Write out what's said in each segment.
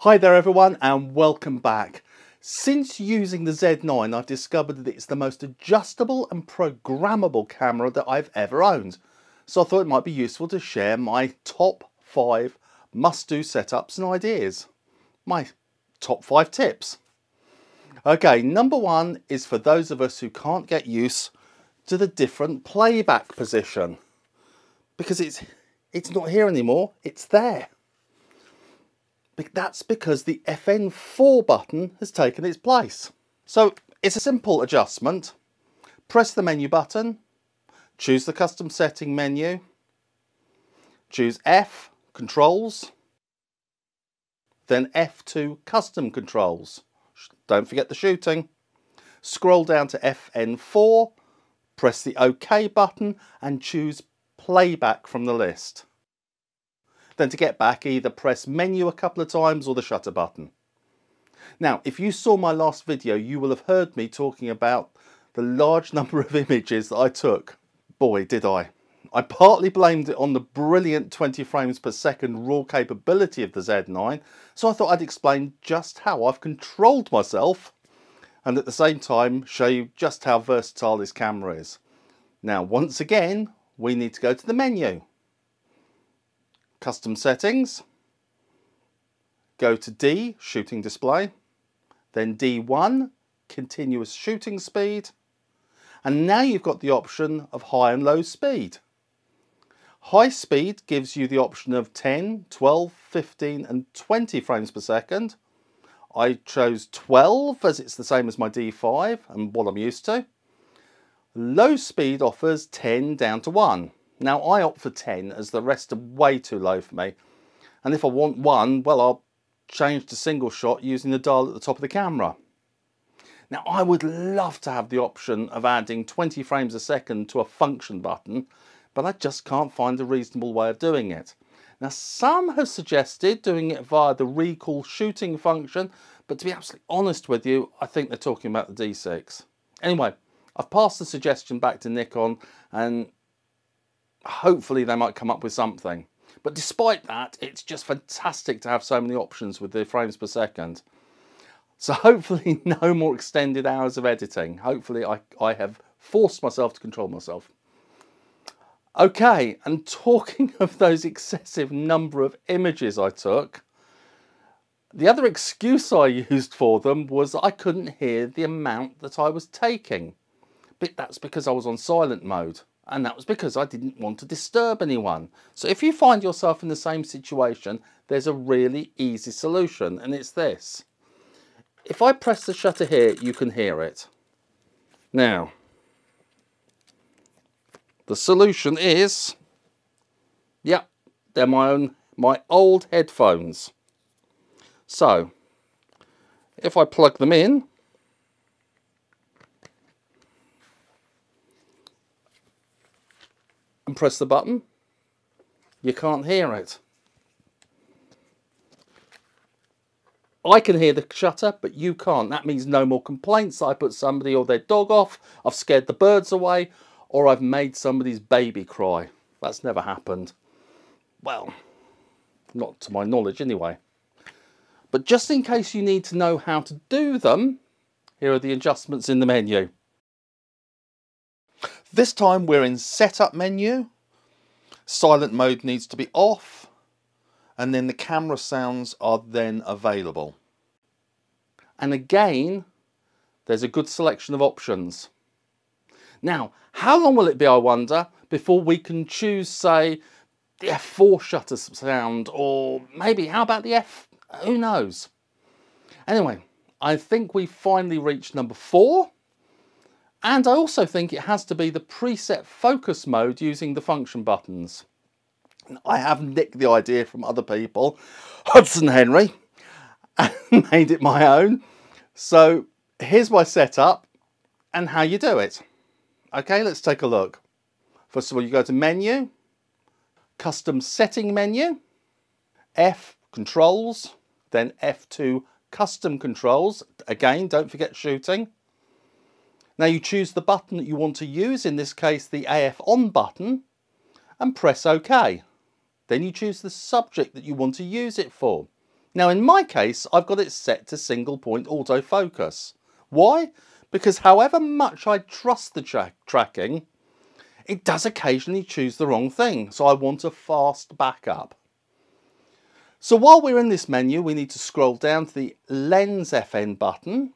Hi there everyone and welcome back. Since using the Z9 I've discovered that it's the most adjustable and programmable camera that I've ever owned. So I thought it might be useful to share my top 5 must-do setups and ideas. My top 5 tips. Okay, number 1 is for those of us who can't get used to the different playback position. Because it's not here anymore, it's there. That's because the FN4 button has taken its place. So it's a simple adjustment. Press the menu button, choose the custom setting menu, choose F, controls, then F2, custom controls. Don't forget the shooting. Scroll down to FN4, press the OK button and choose playback from the list. Then to get back, either press menu a couple of times or the shutter button. Now, if you saw my last video, you will have heard me talking about the large number of images that I took. Boy, did I. I partly blamed it on the brilliant 20 frames per second raw capability of the Z9, so I thought I'd explain just how I've controlled myself and at the same time show you just how versatile this camera is. Now, once again, we need to go to the menu. Custom settings, go to D, shooting display, then D1, continuous shooting speed, and now you've got the option of high and low speed. High speed gives you the option of 10, 12, 15 and 20 frames per second. I chose 12 as it's the same as my D5 and what I'm used to. Low speed offers 10 down to 1. Now I opt for 10 as the rest are way too low for me. And if I want 1, well, I'll change to single shot using the dial at the top of the camera. Now I would love to have the option of adding 20 frames a second to a function button, but I just can't find a reasonable way of doing it. Now some have suggested doing it via the recall shooting function, but to be absolutely honest with you, I think they're talking about the D6. Anyway, I've passed the suggestion back to Nikon and hopefully they might come up with something. But despite that, it's just fantastic to have so many options with the frames per second. So hopefully no more extended hours of editing. Hopefully I have forced myself to control myself. Okay, and talking of those excessive number of images I took, the other excuse I used for them was I couldn't hear the amount that I was taking. But that's because I was on silent mode. And that was because I didn't want to disturb anyone. So if you find yourself in the same situation, there's a really easy solution, and it's this. If I press the shutter here, you can hear it. Now, the solution is, yep, they're my old headphones. So, if I plug them in, and press the button, you can't hear it. I can hear the shutter, but you can't. That means no more complaints that I put somebody or their dog off, I've scared the birds away, or I've made somebody's baby cry. That's never happened. Well, not to my knowledge anyway. But just in case you need to know how to do them, here are the adjustments in the menu. This time we're in setup menu, silent mode needs to be off, and then the camera sounds are then available. And again, there's a good selection of options. Now, how long will it be, I wonder, before we can choose, say, the F4 shutter sound, or maybe, how about the F, who knows? Anyway, I think we've finally reached number 4. And I also think it has to be the preset focus mode using the function buttons. I have nicked the idea from other people, Hudson Henry, and made it my own. So here's my setup and how you do it. Okay, let's take a look. First of all, you go to menu, custom setting menu, F controls, then F2 custom controls. Again, don't forget shooting. Now you choose the button that you want to use, in this case the AF on button, and press OK. Then you choose the subject that you want to use it for. Now in my case, I've got it set to single point autofocus. Why? Because however much I trust the tracking, it does occasionally choose the wrong thing, so I want a fast backup. So while we're in this menu, we need to scroll down to the Lens FN button.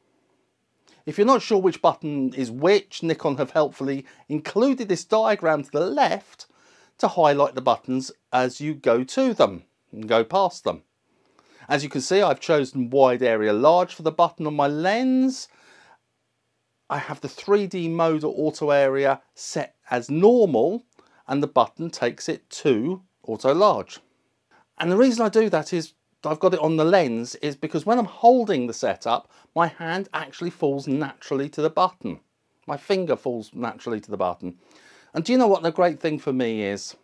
If you're not sure which button is which, Nikon have helpfully included this diagram to the left to highlight the buttons as you go to them and go past them. As you can see, I've chosen wide area large for the button on my lens. I have the 3D mode or auto area set as normal, and the button takes it to auto large. And the reason I do that is I've got it on the lens is because when I'm holding the setup, my hand actually falls naturally to the button. My finger falls naturally to the button. And do you know what the great thing for me is?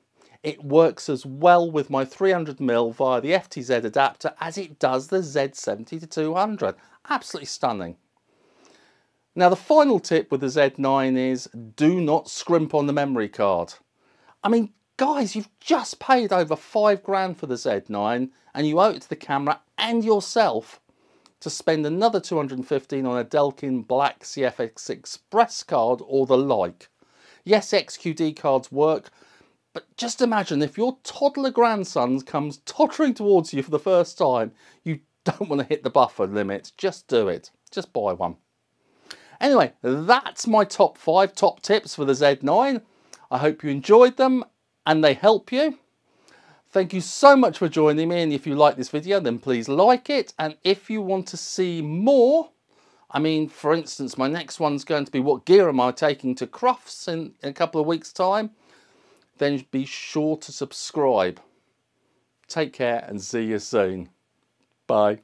It works as well with my 300mm via the FTZ adapter as it does the Z70-200. Absolutely stunning. Now the final tip with the Z9 is do not scrimp on the memory card. I mean, guys, you've just paid over £5 for the Z9 and you owe it to the camera and yourself to spend another £215 on a Delkin Black CFX Express card or the like. Yes, XQD cards work, but just imagine if your toddler grandson comes tottering towards you for the first time, you don't want to hit the buffer limit. Just do it. Just buy one. Anyway, that's my top 5 top tips for the Z9. I hope you enjoyed them and they help you. Thank you so much for joining me, and if you like this video then please like it, and if you want to see more, I mean, for instance, my next one's going to be what gear am I taking to Crufts in a couple of weeks time, then be sure to subscribe. Take care and see you soon. Bye.